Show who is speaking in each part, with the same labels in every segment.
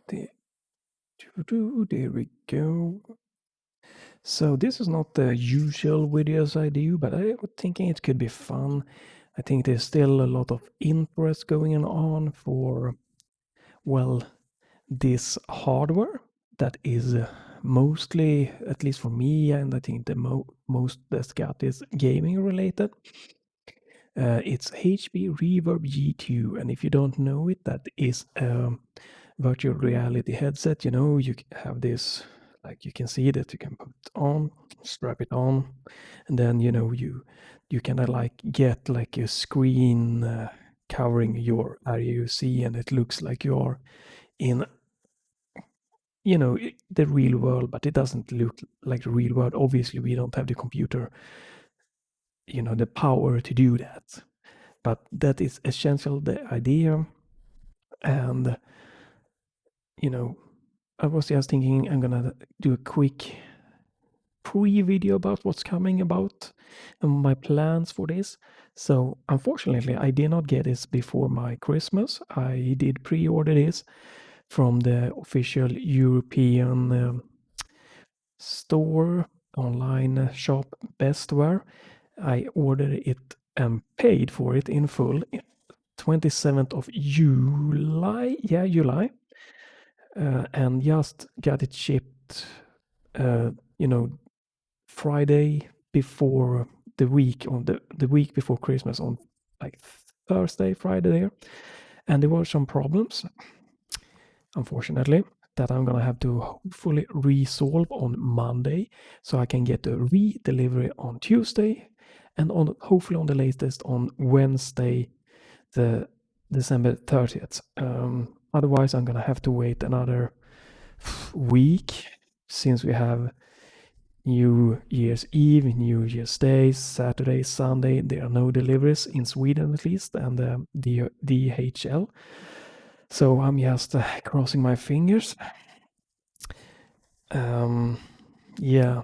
Speaker 1: There we go. So this is not the usual videos I do, but I was thinking it could be fun. I think there's still a lot of interest going on for, well, this hardware that is mostly, at least for me, and I think the most that's got is gaming related. It's HP Reverb G2, and if you don't know it, that is a virtual reality headset. You know, you have this, like you can see that you can put on, strap it on, and then you kind of like get like a screen covering your area you see, and it looks like you're in the real world, but it doesn't look like the real world. Obviously, we don't have the computer, the power to do that. But that is essential, the idea. And, I was just thinking I'm gonna do a quick pre-video about what's coming about and my plans for this. So unfortunately, I did not get this before my Christmas. I did pre-order this from the official European store, online shop, Bestware. I ordered it and paid for it in full 27th of July. Yeah, July. And just got it shipped, Friday before the week, on the week before Christmas, on like Thursday, Friday there. And there were some problems, unfortunately, that I'm gonna have to hopefully resolve on Monday, so I can get a re-delivery on Tuesday, and hopefully on the latest on Wednesday, the December 30th. Otherwise, I'm gonna have to wait another week, since we have New Year's Eve, New Year's Day, Saturday, Sunday. There are no deliveries in Sweden, at least, and the DHL. So I'm just crossing my fingers. Yeah,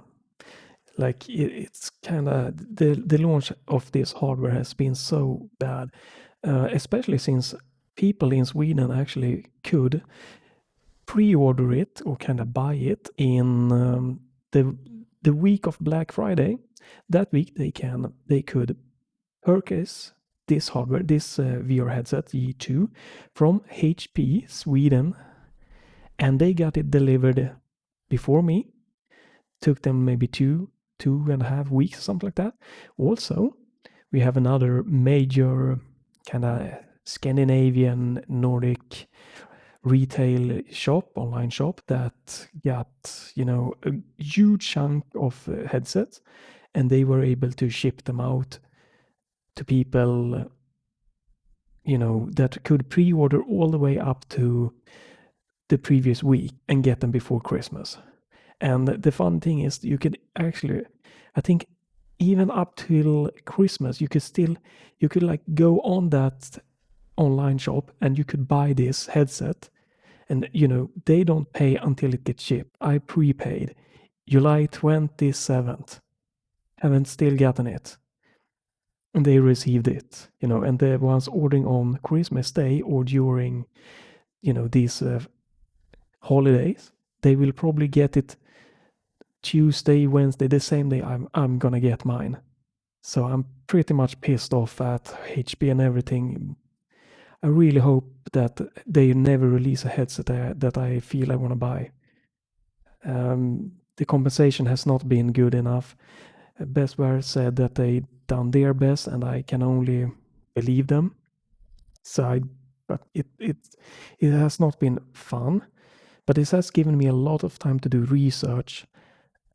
Speaker 1: like it's kind of the launch of this hardware has been so bad, especially since people in Sweden actually could pre-order it or kind of buy it in the week of Black Friday. That week they could purchase this hardware, this VR headset G2 from HP Sweden, and they got it delivered before me. Took them maybe 2.5 weeks, something like that. Also, we have another major kind of Scandinavian Nordic retail shop, online shop, that got a huge chunk of headsets, and they were able to ship them out to people that could pre-order all the way up to the previous week and get them before Christmas. And the fun thing is, you could actually, I think, even up till Christmas, you could like go on that online shop and you could buy this headset, and they don't pay until it gets shipped. I prepaid July 27th, haven't still gotten it, and they received it, and the ones ordering on Christmas Day or during these holidays, they will probably get it Tuesday, Wednesday, the same day I'm gonna get mine. So I'm pretty much pissed off at HP and everything. I really hope that they never release a headset that I feel I want to buy. The compensation has not been good enough. Bestware said that they done their best, and I can only believe them. But it has not been fun. But this has given me a lot of time to do research,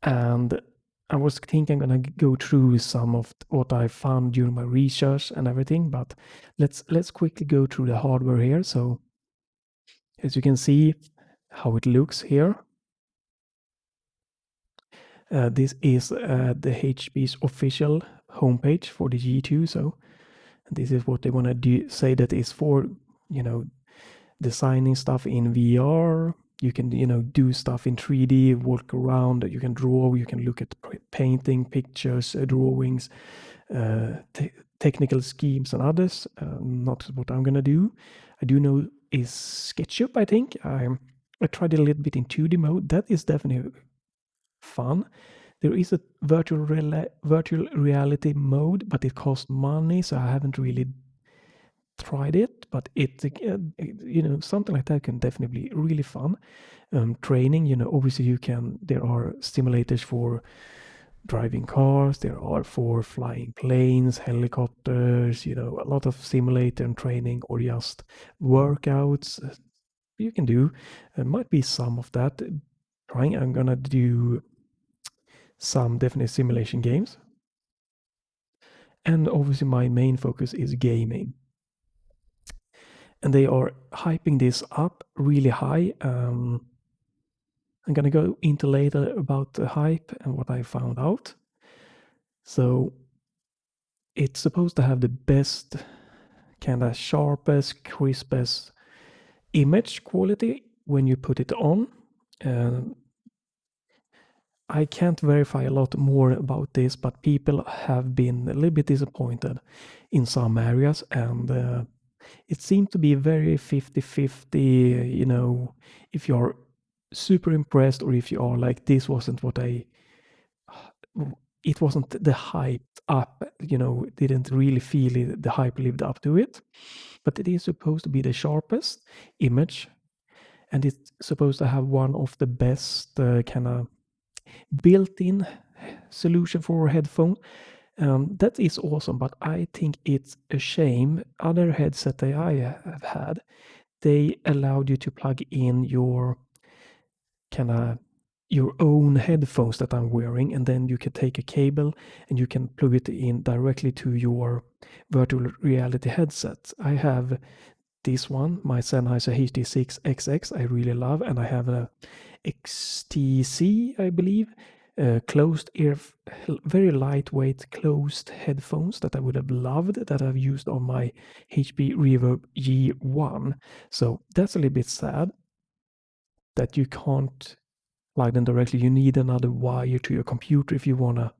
Speaker 1: and I was thinking I'm gonna go through some of what I found during my research and everything. But let's quickly go through the hardware here. So as you can see how it looks here, this is the HP's official homepage for the G2. So this is what they want to do, say that is for, designing stuff in VR. You can, do stuff in 3D, walk around, you can draw, you can look at painting, pictures, drawings, technical schemes and others. Not what I'm gonna do. I do know is SketchUp, I think. I tried it a little bit in 2D mode. That is definitely fun. There is a virtual reality mode, but it costs money, so I haven't really tried it. But it, something like that can definitely be really fun. Training, obviously there are simulators for driving cars, there are for flying planes, helicopters, a lot of simulator and training or just workouts you can do. There might be some of that. I'm gonna do some definite simulation games. And obviously my main focus is gaming. And they are hyping this up really high. I'm gonna go into later about the hype and what I found out. So it's supposed to have the best, kind of sharpest, crispest image quality when you put it on. I can't verify a lot more about this, but people have been a little bit disappointed in some areas, and it seemed to be very 50-50, if you're super impressed or if you are like, this wasn't it wasn't the hyped up, didn't really feel it, the hype lived up to it. But it is supposed to be the sharpest image, and it's supposed to have one of the best kind of built-in solution for headphone. That is awesome, but I think it's a shame. Other headset that I have had, they allowed you to plug in your own headphones that I'm wearing, and then you can take a cable and you can plug it in directly to your virtual reality headset. I have this one, my Sennheiser HD6XX, I really love, and I have a XTC, I believe, closed ear, very lightweight closed headphones that I would have loved, that I've used on my HP Reverb G2. So that's a little bit sad that you can't plug them directly. You need another wire to your computer if you wanna.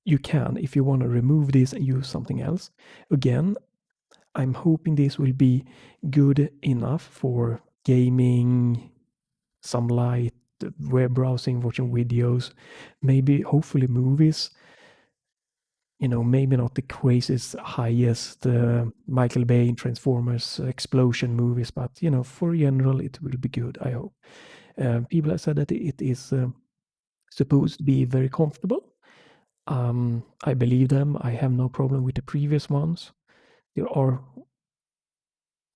Speaker 1: You can, if you wanna remove this and use something else. Again, I'm hoping this will be good enough for gaming, some light, web browsing, watching videos, maybe hopefully movies. Maybe not the craziest, highest Michael Bay Transformers explosion movies, but for general it will be good, I hope. People have said that it is supposed to be very comfortable. I believe them. I have no problem with the previous ones. There are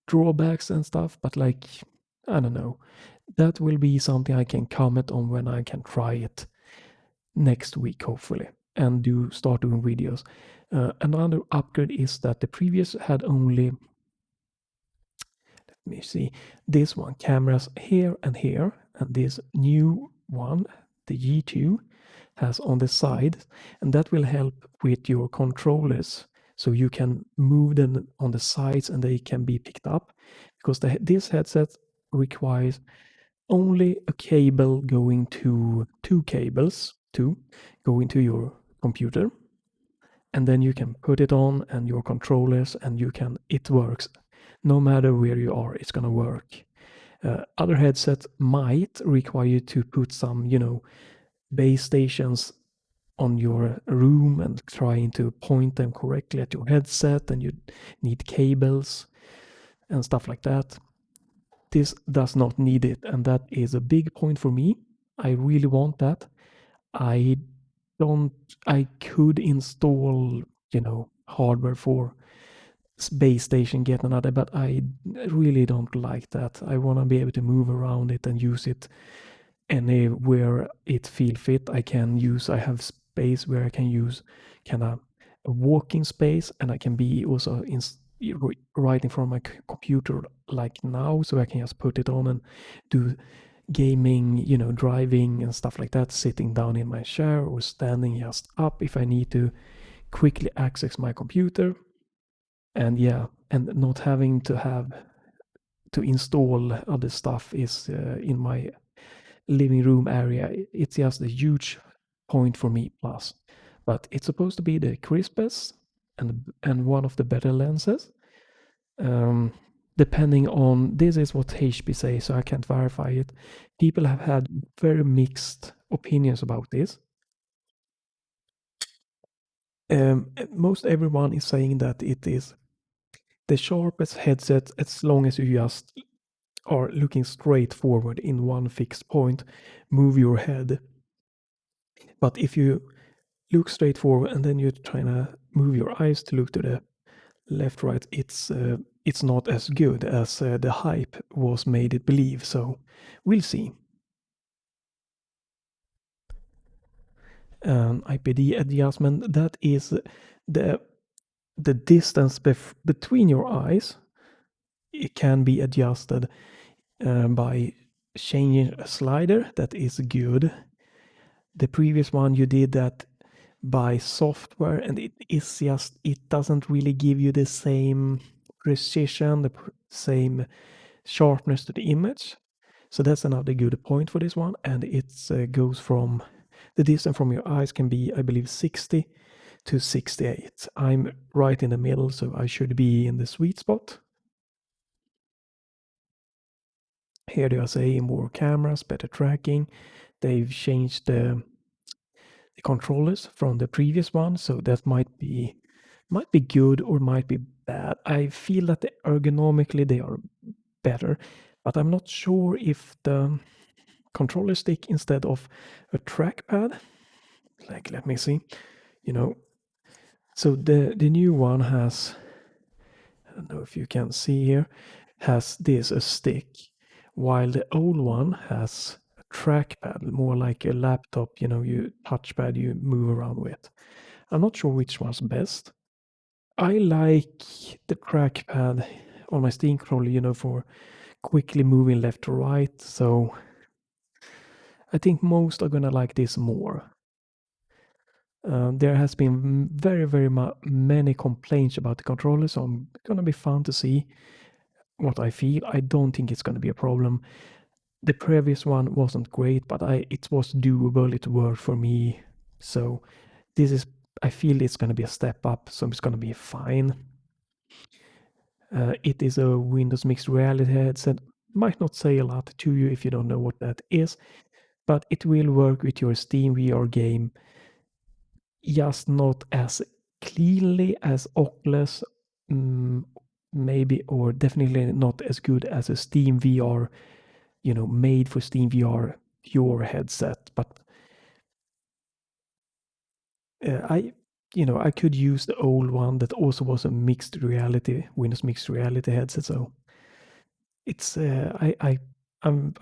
Speaker 1: drawbacks and stuff, but like, I don't know. That will be something I can comment on when I can try it next week, hopefully, and start doing videos. Another upgrade is that the previous had only, let me see, this one, cameras here and here, and this new one, the G2, has on the side, and that will help with your controllers. So you can move them on the sides and they can be picked up, because this headset requires only a cable going to two going to your computer, and then you can put it on and your controllers, and it works no matter where you are. It's gonna work. Other headsets might require you to put some base stations on your room and trying to point them correctly at your headset, and you need cables and stuff like that. This does not need it, and that is a big point for me. I really want that. I could install, hardware for base station, get another, but I really don't like that. I want to be able to move around it and use it anywhere it feel fit. I have space where I can use kind of a walking space, and I can be also writing from my computer like now, so I can just put it on and do gaming, driving and stuff like that, sitting down in my chair or standing just up if I need to quickly access my computer. And and not having to install other stuff is in my living room area. It's just a huge point for me, plus. But it's supposed to be the crispest and one of the better lenses. depending on, this is what HP say, so I can't verify it. People have had very mixed opinions about this. Most everyone is saying that it is the sharpest headset as long as you just are looking straight forward in one fixed point, move your head. But if you look straight forward and then you're trying to move your eyes to look to the left, right, it's not as good as the hype was made it believe. So we'll see. Ipd adjustment, that is the distance between your eyes. It can be adjusted by changing a slider. That is good. The previous one you did that by software, and it doesn't really give you the same precision, the same sharpness to the image. So that's another good point for this one. And it goes from, the distance from your eyes can be, I believe, 60 to 68. I'm right in the middle, so I should be in the sweet spot. Here they are saying more cameras, better tracking. They've changed the controllers from the previous one, so that might be good or might be bad. I feel that ergonomically they are better, but I'm not sure if the controller stick instead of a trackpad, like, let me see, so the new one has, I don't know if you can see here, has this a stick, while the old one has a trackpad, more like a laptop, you touchpad you move around with. I'm not sure which one's best. I like the trackpad on my Steam controller, for quickly moving left to right. So I think most are gonna like this more. There has been very, very many complaints about the controller, so I'm gonna be fun to see what I feel. I don't think it's gonna be a problem. The previous one wasn't great, but it was doable. It worked for me. So I feel it's gonna be a step up, so it's gonna be fine. It is a Windows mixed reality headset. Might not say a lot to you if you don't know what that is, but it will work with your Steam VR game, just not as cleanly as Oculus, maybe, or definitely not as good as a Steam VR, made for Steam VR pure headset. But I could use the old one that also was a mixed reality, Windows mixed reality headset. So it's I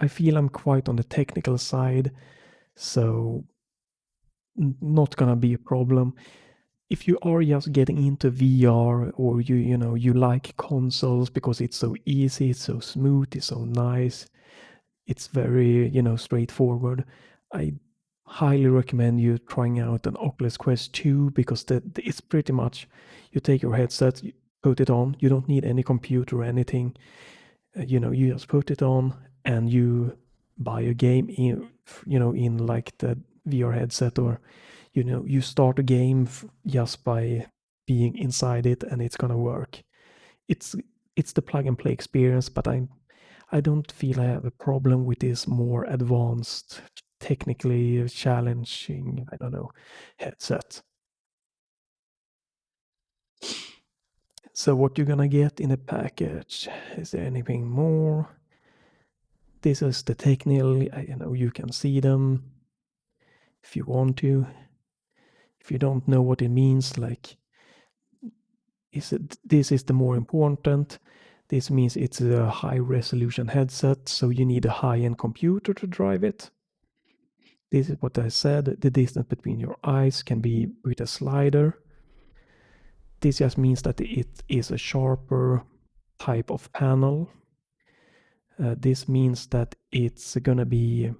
Speaker 1: feel I'm quite on the technical side, so not gonna be a problem. If you are just getting into VR, or you like consoles because it's so easy, it's so smooth, it's so nice, it's very straightforward, I highly recommend you trying out an Oculus Quest 2, because it's pretty much, you take your headset, you put it on, you don't need any computer or anything. You just put it on and you buy a game in like the VR headset, or you start a game just by being inside it, and it's gonna work. It's the plug and play experience, but I don't feel I have a problem with this more advanced, technically challenging, I don't know, headset. So what you're gonna get in a package? Is there anything more? This is the technical, you can see them if you want to. If you don't know what it means, like, this is the more important. This means it's a high resolution headset, so you need a high-end computer to drive it. This is what I said, the distance between your eyes can be with a slider. This just means that it is a sharper type of panel. This means that it's gonna be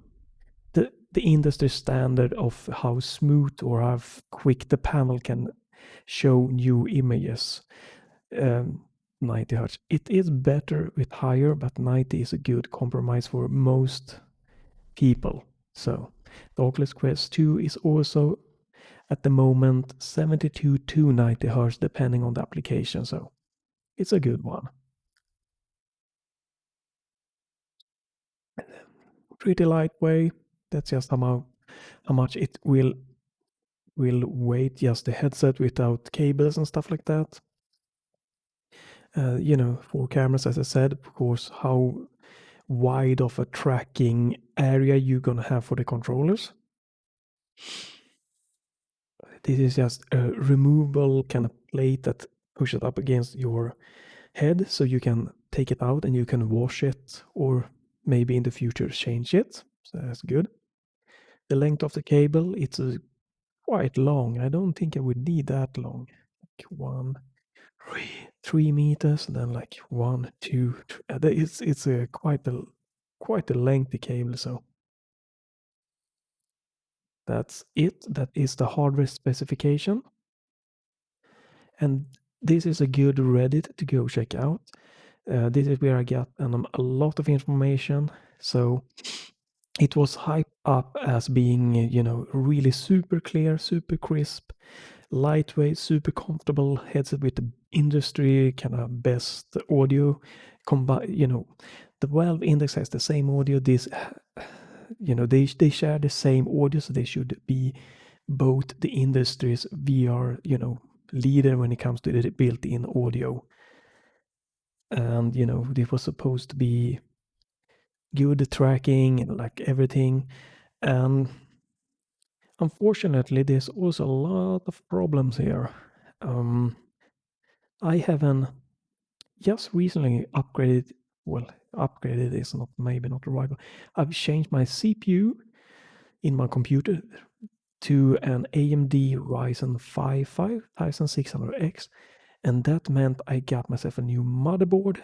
Speaker 1: the industry standard of how smooth or how quick the panel can show new images. 90 hertz. It is better with higher, but 90 is a good compromise for most people. So the Oculus Quest 2 is also at the moment 72 to 90 hertz depending on the application. So it's a good one. pretty lightweight. That's just how much it will weight just the headset without cables and stuff like that. For cameras, as I said, of course, how wide of a tracking area you're gonna have for the controllers. This is just a removable kind of plate that pushes up against your head, so you can take it out and you can wash it, or maybe in the future change it. So that's good. The length of the cable, it's quite long. I don't think I would need that long. Like 3 meters, and then like 1, 2. It's a quite a lengthy cable. So that's it. That is the hardware specification, and this is a good Reddit to go check out. This is where I got a lot of information. So it was hyped up as being, really super clear, super crisp, lightweight, super comfortable headset with the industry kind of best audio. The Valve Index has the same audio. This, they share the same audio, so they should be both the industry's VR, leader when it comes to the built-in audio. And this was supposed to be good tracking and like everything. And unfortunately, there's also a lot of problems here. I haven't just recently upgraded. Well, upgraded is maybe not the right word. I've changed my CPU in my computer to an AMD Ryzen 5 5600X, and that meant I got myself a new motherboard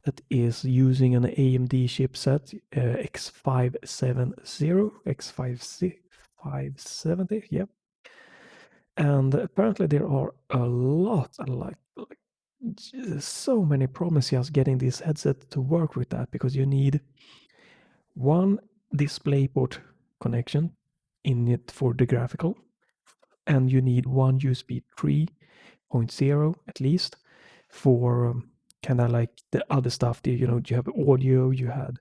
Speaker 1: that is using an AMD chipset X570, X570, yeah. And apparently there are a lot, like so many problems just getting this headset to work with that, because you need one DisplayPort connection in it for the graphical, and you need one USB 3.0 at least for kind of like the other stuff. You have audio, you had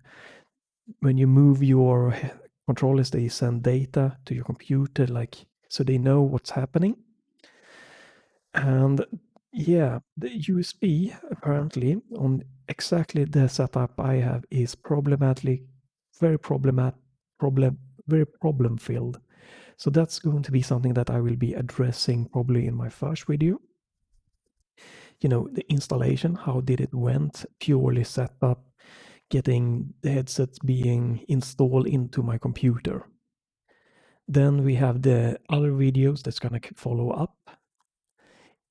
Speaker 1: when you move your controllers, they send data to your computer, like, so they know what's happening. And yeah, the USB apparently on exactly the setup I have is very problem filled. So that's going to be something that I will be addressing probably in my first video. The installation, how did it went, purely setup, getting the headsets being installed into my computer. Then we have the other videos that's gonna follow up.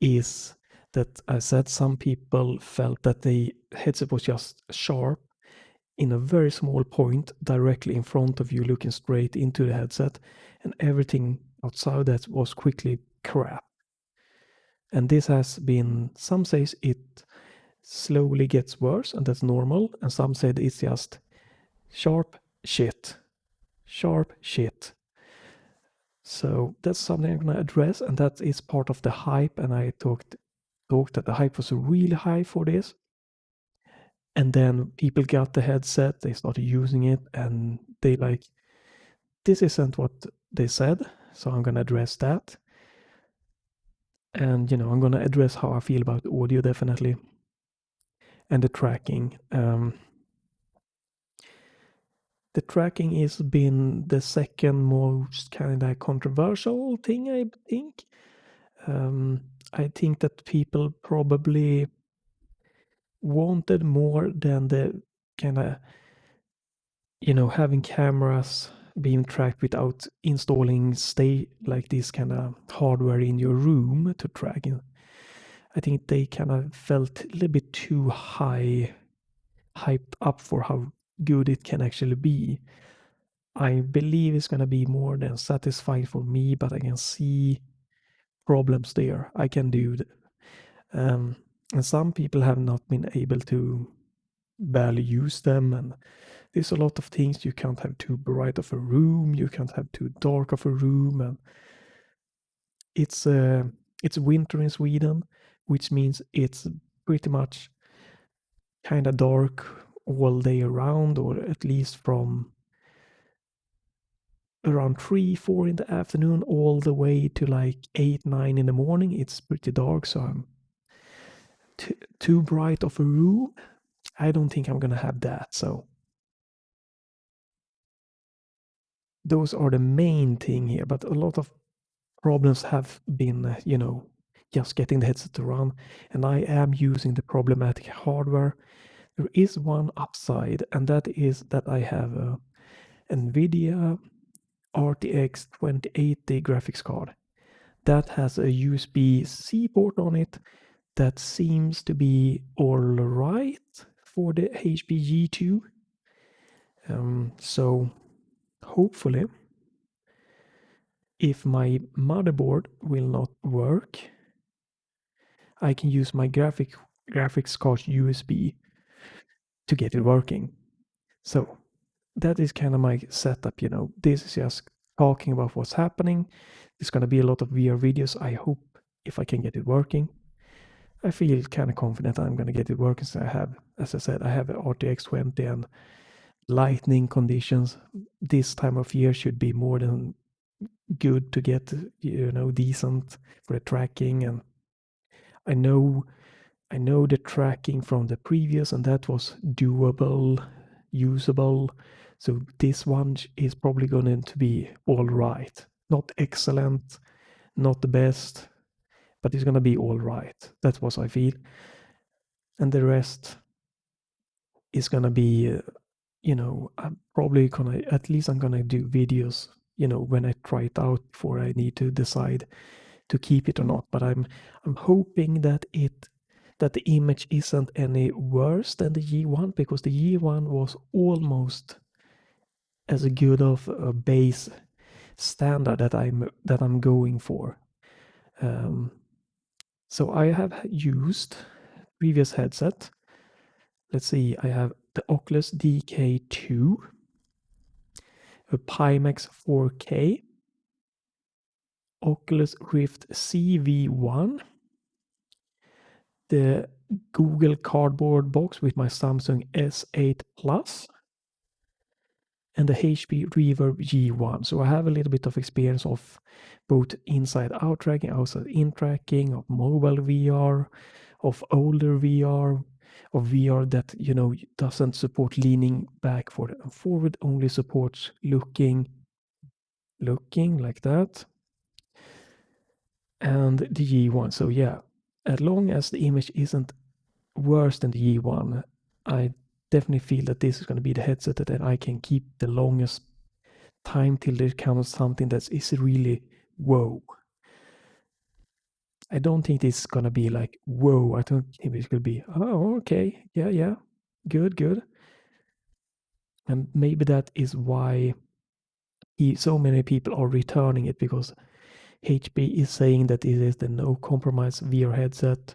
Speaker 1: Is that I said some people felt that the headset was just sharp in a very small point directly in front of you, looking straight into the headset, and everything outside that was quickly crap. And this has been, some says it slowly gets worse, and that's normal, and some said it's just sharp shit. So that's something I'm gonna address, and that is part of the hype. And I talked that the hype was really high for this, and then people got the headset, they started using it, and they like, this isn't what they said. So I'm gonna address that, and I'm gonna address how I feel about audio, definitely, and the tracking. The tracking has been the second most kind of controversial thing, I think. I think that people probably wanted more than the kind of, having cameras being tracked without installing like this kind of hardware in your room to track. I think they kind of felt a little bit too hyped up for how good it can actually be. I believe it's going to be more than satisfied for me, but I can see problems there. I can do that. And some people have not been able to barely use them, and there's a lot of things. You can't have too bright of a room, you can't have too dark of a room, and it's winter in Sweden, which means it's pretty much kind of dark all day around, or at least from around 3-4 in the afternoon all the way to like 8-9 in the morning. It's pretty dark, so I'm too bright of a room. I don't think I'm gonna have that. So those are the main thing here, but a lot of problems have been, just getting the headset to run, and I am using the problematic hardware. There is one upside, and that is that I have a NVIDIA RTX 2080 graphics card that has a USB-C port on it that seems to be all right for the HP G2. So hopefully, if my motherboard will not work, I can use my graphics card USB to get it working. So that is kind of my setup, This is just talking about what's happening. There's going to be a lot of VR videos. I hope if I can get it working. I feel kind of confident I'm going to get it working. So I have, as I said, I have an RTX 20 and lightning conditions. This time of year should be more than good to get, decent for the tracking. And I know the tracking from the previous, and that was doable, usable. So this one is probably going to be all right. Not excellent, not the best, but it's going to be all right. That's what I feel. And the rest is going to be, I'm probably going to, at least I'm going to do videos, when I try it out before I need to decide to keep it or not. But I'm hoping that the image isn't any worse than the G1, because the G1 was almost as good of a base standard that I'm going for. So I have used previous headset. Let's see, I have the Oculus DK2, a Pimax 4K, Oculus Rift CV1, the Google Cardboard box with my Samsung S8 Plus, and the HP Reverb G1. So I have a little bit of experience of both inside-out tracking, outside-in tracking, of mobile VR, of older VR, of VR that, doesn't support leaning back, forward and forward, only supports looking like that. And the G1. So yeah, as long as the image isn't worse than the G1, I definitely feel that this is going to be the headset that I can keep the longest time till there comes something that is really whoa. I don't think this is going to be like whoa. I don't think it's going to be, oh, okay, yeah, good. And maybe that is why so many people are returning it, because HP is saying that it is the no compromise VR headset.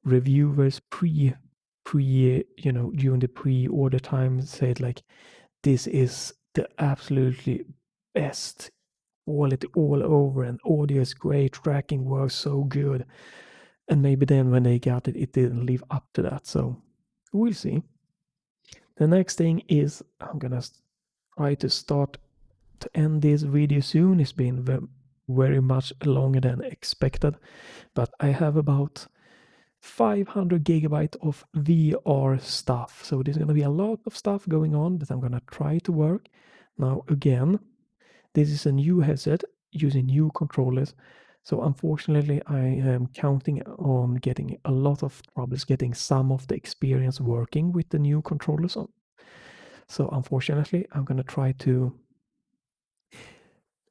Speaker 1: Reviewers during the pre-order time said like, this is the absolutely best quality all over, and audio is great, tracking works so good. And maybe then when they got it, it didn't live up to that. So we'll see. The next thing is, I'm gonna try to start to end this video soon. It's been very much longer than expected, but I have about 500 gigabyte of VR stuff. So there's going to be a lot of stuff going on that I'm going to try to work. Now, again, this is a new headset using new controllers. So unfortunately, I am counting on getting a lot of troubles getting some of the experience working with the new controllers on. So unfortunately, I'm going to try to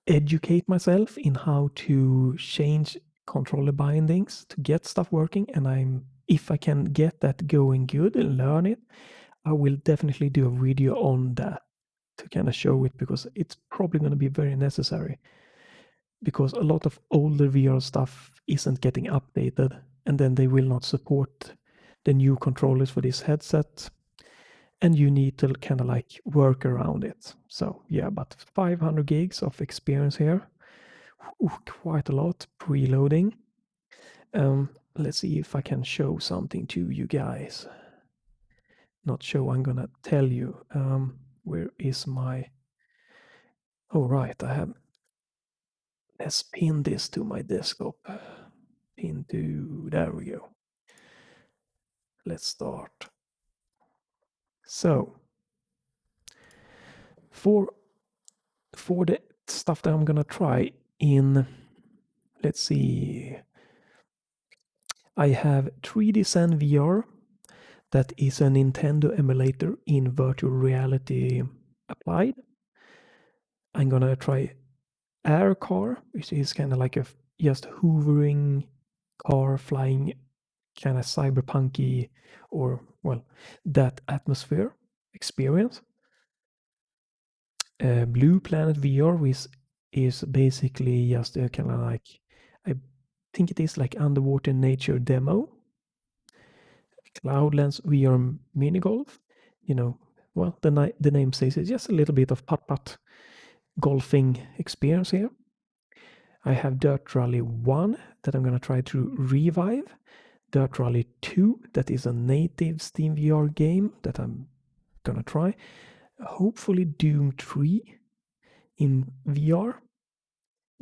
Speaker 1: educate myself in how to change controller bindings to get stuff working, and if I can get that going good and learn it, I will definitely do a video on that to kind of show it, because it's probably going to be very necessary, because a lot of older VR stuff isn't getting updated, and then they will not support the new controllers for this headset, and you need to kind of like work around it. So yeah, but 500 gigs of experience here. Ooh, quite a lot. Preloading. Let's see if I can show something to you guys. not show, I'm gonna tell you. Where is my... Oh, right, I have... Let's pin this to my desktop. Pin to... There we go. Let's start. So, for the stuff that I'm gonna try in... Let's see... I have 3D Zen VR. That is a Nintendo emulator in virtual reality applied. I'm gonna try Air Car, which is kind of like a just hovering car flying, kind of cyberpunky, or well, that atmosphere experience. Blue Planet VR, which is basically just a kind of like, I think it is like underwater nature demo. Cloudlands VR mini golf, you know, well, the name says it's just a little bit of putt-putt golfing experience here. I have Dirt Rally 1 that I'm going to try to revive. Dirt Rally 2, that is a native Steam VR game that I'm going to try. Hopefully Doom 3 in VR.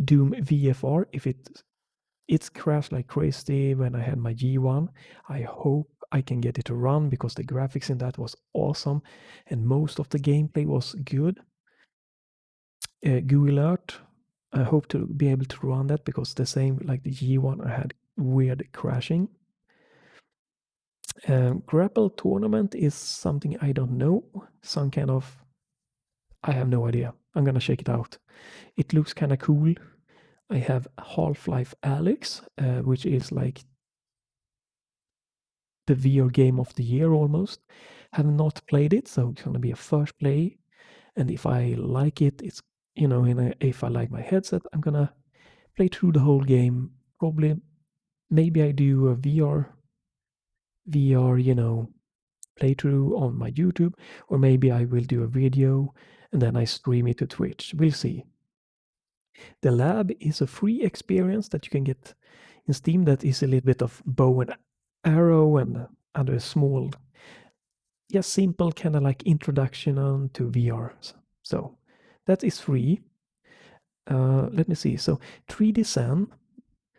Speaker 1: Doom VFR, if it's crashed like crazy when I had my G1. I hope I can get it to run because the graphics in that was awesome and most of the gameplay was good. GUI alert, I hope to be able to run that because the same like the G1 I had weird crashing. Grapple Tournament is something I don't know, some kind of... I have no idea. I'm gonna check it out. It looks kind of cool. I have Half-Life Alyx, which is like the VR game of the year almost. Have not played it, so it's gonna be a first play. And if I like it, it's, you know, if I like my headset, I'm gonna play through the whole game. Probably, maybe I do a VR, you know, playthrough on my YouTube, or maybe I will do a video and then I stream it to Twitch. We'll see. The Lab is a free experience that you can get in Steam that is a little bit of bow and arrow and other small, simple kind of like introduction to VR. So that is free. Let me see. So 3D Zen,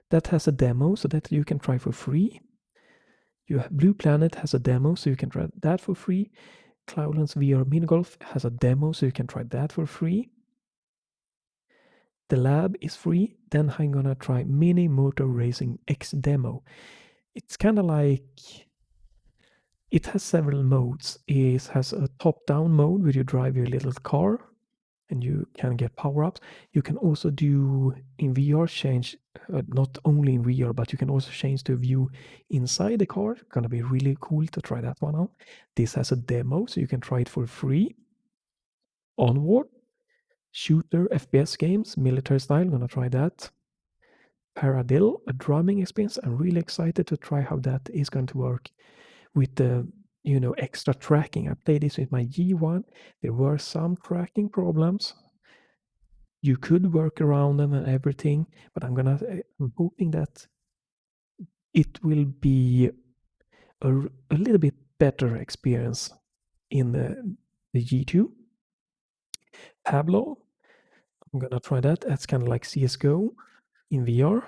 Speaker 1: that has a demo so that you can try for free. Blue Planet has a demo so you can try that for free. Cloudlands VR Mini Golf has a demo so you can try that for free. The Lab is free. Then I'm gonna try Mini Motor Racing X demo. It's kind of like, it has several modes. It has a top-down mode where you drive your little car and you can get power-ups. You can also do in VR change, not only in VR, but you can also change the view inside the car. It's gonna be really cool to try that one out. This has a demo, so you can try it for free. Onward, shooter FPS games, military style, gonna try that. Paradiddle, a drumming experience. I'm really excited to try how that is going to work with the, extra tracking. I played this with my G1. There were some tracking problems. You could work around them and everything, but I'm hoping that it will be a little bit better experience in the G2. Pablo, I'm gonna try that. That's kind of like CSGO in VR.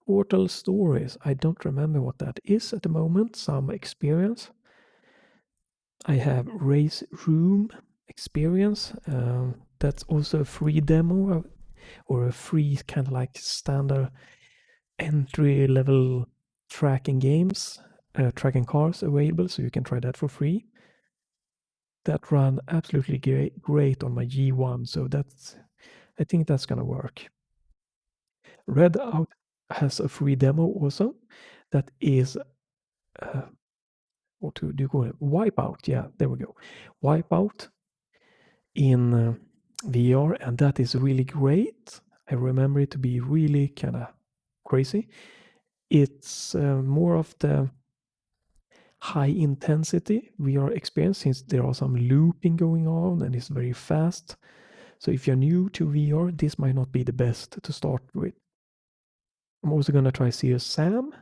Speaker 1: Portal Stories, I don't remember what that is at the moment. Some experience. I have Race Room experience. That's also a free demo or a free kind of like standard entry level tracking games, tracking cars available, so you can try that for free. That ran absolutely great on my G1, so I think that's gonna work. Redout has a free demo also. That is what do you call it? Wipeout. Yeah, there we go. Wipeout in VR, and that is really great. I remember it to be really kind of crazy. It's more of the high intensity VR experience since there are some looping going on and it's very fast. So if you're new to VR, this might not be the best to start with. I'm also going to try Serious Sam.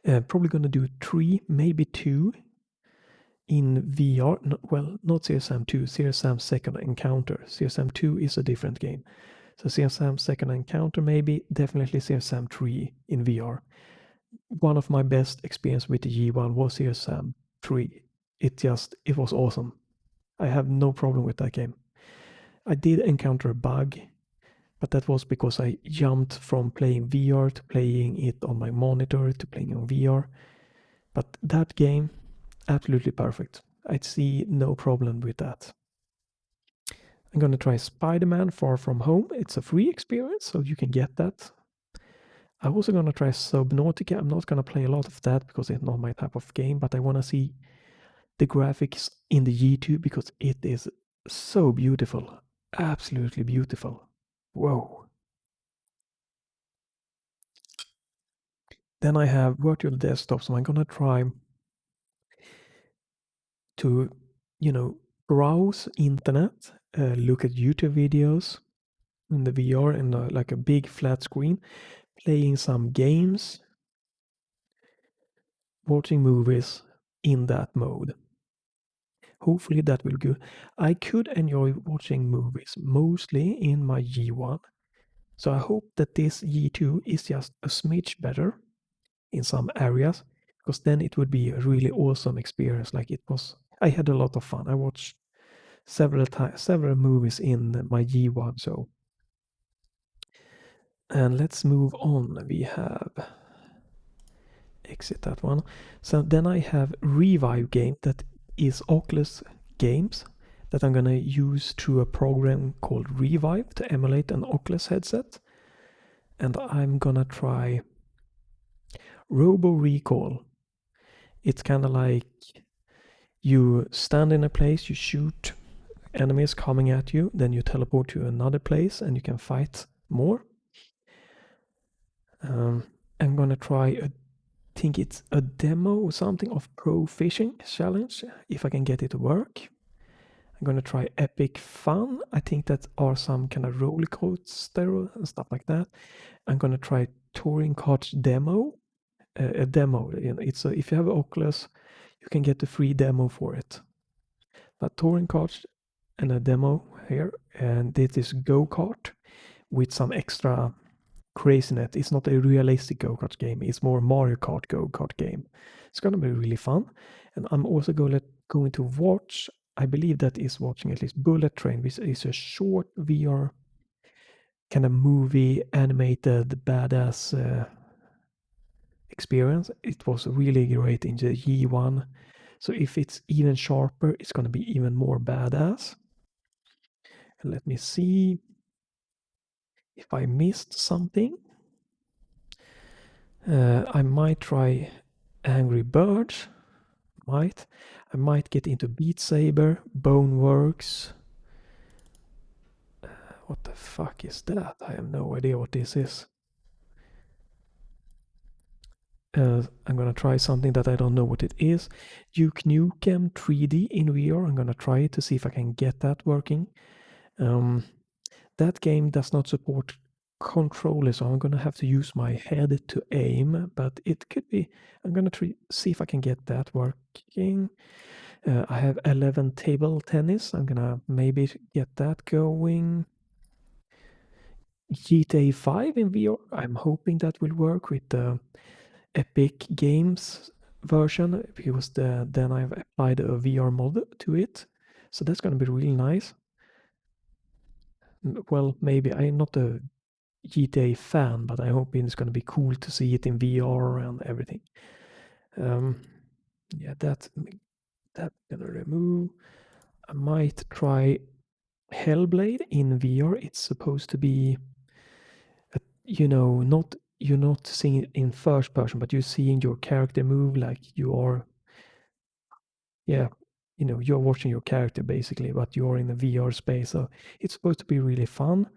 Speaker 1: Probably going to do 3, maybe 2 in VR, well, not Serious Sam 2, Serious Sam's Second Encounter. Serious Sam 2 is a different game. So Serious Sam's Second Encounter maybe, definitely Serious Sam 3 in VR. One of my best experience with the G1 was Serious Sam 3. It was awesome. I have no problem with that game. I did encounter a bug, but that was because I jumped from playing VR to playing it on my monitor to playing on VR. But that game, absolutely perfect. I see no problem with that. I'm gonna try Spider-Man Far From Home. It's a free experience, so you can get that. I'm also gonna try Subnautica. I'm not gonna play a lot of that because it's not my type of game, but I wanna see the graphics in the G2 because it is so beautiful. Absolutely beautiful. Whoa. Then I have virtual desktop, so I'm gonna try to, browse internet, look at YouTube videos in the VR and like a big flat screen, playing some games, watching movies in that mode. Hopefully that will go. I could enjoy watching movies mostly in my G1, so I hope that this G2 is just a smidge better in some areas, because then it would be a really awesome experience. Like it was, I had a lot of fun. I watched several movies in my G1. So, and let's move on. We have exit that one. So then I have Revive game that is Oculus games that I'm gonna use through a program called Revive to emulate an Oculus headset. And I'm gonna try Robo Recall. It's kind of like you stand in a place, you shoot enemies coming at you, then you teleport to another place and you can fight more. I'm gonna try I think it's a demo or something of Pro Fishing Challenge, if I can get it to work. I'm gonna try Epic Fun. I think that are some kind of roller coaster and stuff like that. I'm gonna try Touring Cards demo. A demo, it's if you have Oculus, you can get the free demo for it. But Touring Cards and a demo here, and this is go-kart with some extra craziness. It's not a realistic go-kart game, it's more Mario Kart go-kart game. It's gonna be really fun. And I'm also going to watch, I believe that is watching at least Bullet Train, which is a short VR kind of movie animated badass experience. It was really great in the G1. So if it's even sharper, it's gonna be even more badass. And let me see if I missed something. I might try Angry Birds. I might get into Beat Saber, Boneworks. What the fuck is that? I have no idea what this is. I'm gonna try something that I don't know what it is. Duke Nukem 3D in VR. I'm gonna try it to see if I can get that working. That game does not support controllers, so I'm gonna have to use my head to aim, but it could be. I'm gonna see if I can get that working. I have 11 table tennis. I'm gonna maybe get that going. GTA 5 in VR. I'm hoping that will work with the Epic Games version, because then I've applied a VR mod to it. So that's gonna be really nice. Well, maybe I'm not a GTA fan, but I hope it's gonna be cool to see it in VR and everything. Yeah, that's gonna remove. I might try Hellblade in VR. It's supposed to be, not you're not seeing it in first person, but you're seeing your character move like you are. Yeah, you're watching your character basically, but you're in a VR space. So it's supposed to be really fun.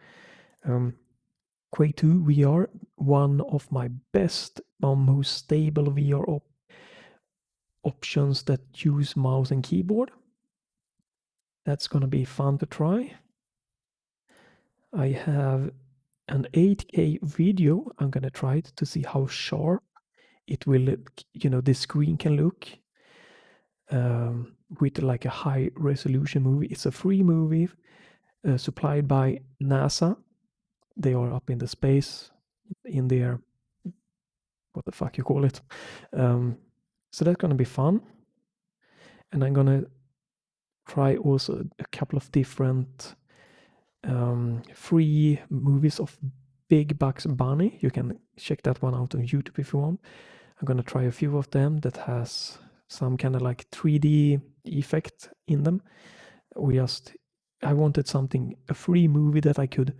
Speaker 1: Quake 2 VR, one of my best, most stable VR options that use mouse and keyboard. That's gonna be fun to try. I have an 8K video. I'm gonna try it to see how sharp it will, the screen can look. with like a high resolution movie. It's a free movie supplied by NASA. They are up in the space in their, what the fuck you call it. So that's gonna be fun. And I'm gonna try also a couple of different free movies of Big Bucks Bunny. You can check that one out on YouTube if you want. I'm gonna try a few of them that has some kind of like 3D effect in them. I wanted something, a free movie that I could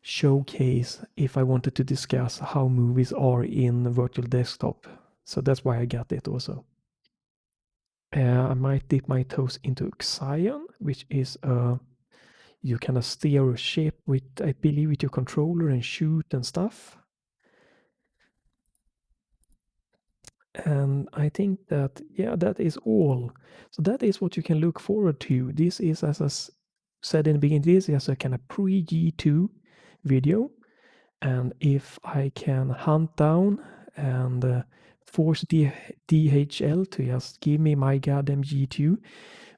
Speaker 1: showcase if I wanted to discuss how movies are in virtual desktop. So that's why I got it also. I might dip my toes into Xion, which is you kind of steer a ship with, I believe, with your controller and shoot and stuff. And I think that, yeah, that is all. So that is what you can look forward to. This is, as I said in the beginning, this is a kind of pre-G2 video. And if I can hunt down and force DHL to just give me my goddamn G2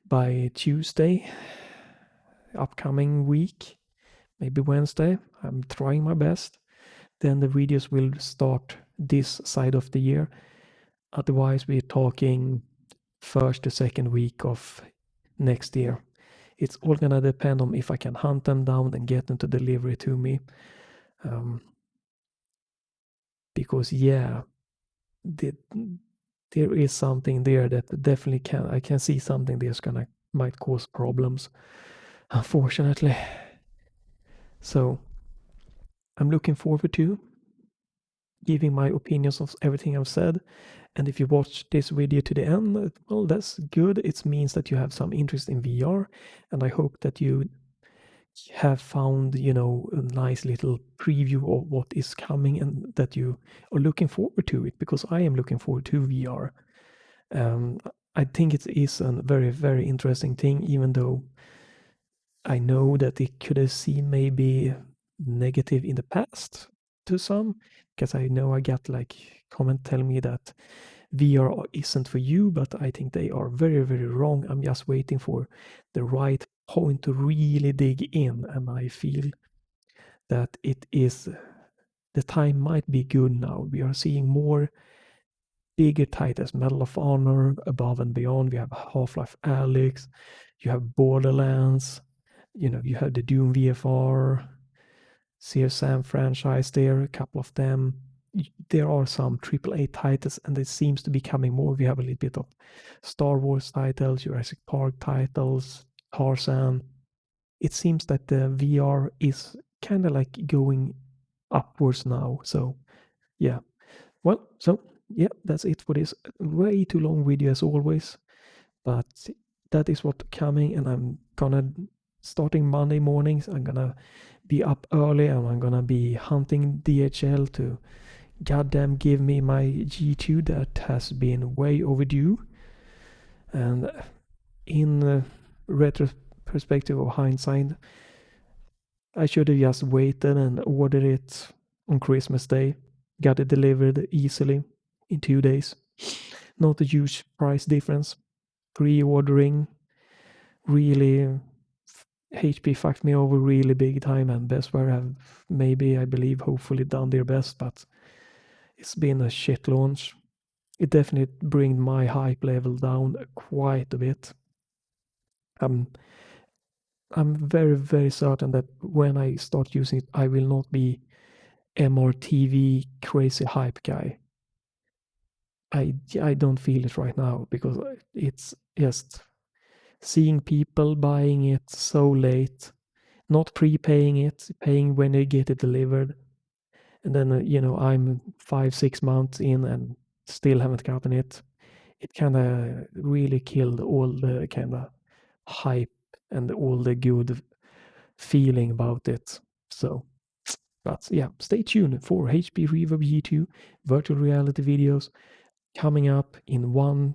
Speaker 1: by Tuesday, upcoming week, maybe Wednesday, I'm trying my best, then the videos will start this side of the year. Otherwise, we're talking first to second week of next year. It's all gonna depend on if I can hunt them down and get them to deliver to me. Because yeah, there is something there that definitely I can see something there's might cause problems, unfortunately. So I'm looking forward to giving my opinions of everything I've said. And if you watch this video to the end, well, that's good. It means that you have some interest in VR, and I hope that you have found, a nice little preview of what is coming and that you are looking forward to it, because I am looking forward to VR. I think it is a very, very interesting thing, even though I know that it could have seemed maybe negative in the past to some, because I know I got like comment telling me that VR isn't for you, but I think they are very, very wrong. I'm just waiting for the right point to really dig in, and I feel that the time might be good now. We are seeing more bigger titles, Medal of Honor, Above and Beyond. We have Half-Life Alyx, you have Borderlands, you have the Doom VFR, CSM franchise there, a couple of them. There are some AAA titles, and it seems to be coming more. We have a little bit of Star Wars titles, Jurassic Park titles, Tarzan. It seems that the VR is kind of like going upwards now. So, yeah. Well, so yeah, that's it for this way too long video as always. But that is what's coming, and I'm gonna starting Monday mornings. I'm gonna be up early, and I'm gonna be hunting DHL to goddamn give me my G2 that has been way overdue. And in retrospective or hindsight, I should have just waited and ordered it on Christmas Day. Got it delivered easily in 2 days. Not a huge price difference. Pre-ordering really, HP fucked me over really big time, and Bestware have maybe, I believe, hopefully done their best, but it's been a shit launch. It definitely bring my hype level down quite a bit. I'm very, very certain that when I start using it, I will not be MRTV crazy hype guy. I don't feel it right now, because it's just seeing people buying it so late, not prepaying it, paying when they get it delivered. And then, I'm 5-6 months in and still haven't gotten it. It kind of really killed all the kind of hype and all the good feeling about it. So, but yeah, stay tuned for HP Reverb G2 virtual reality videos coming up in 1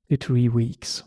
Speaker 1: to 3 weeks.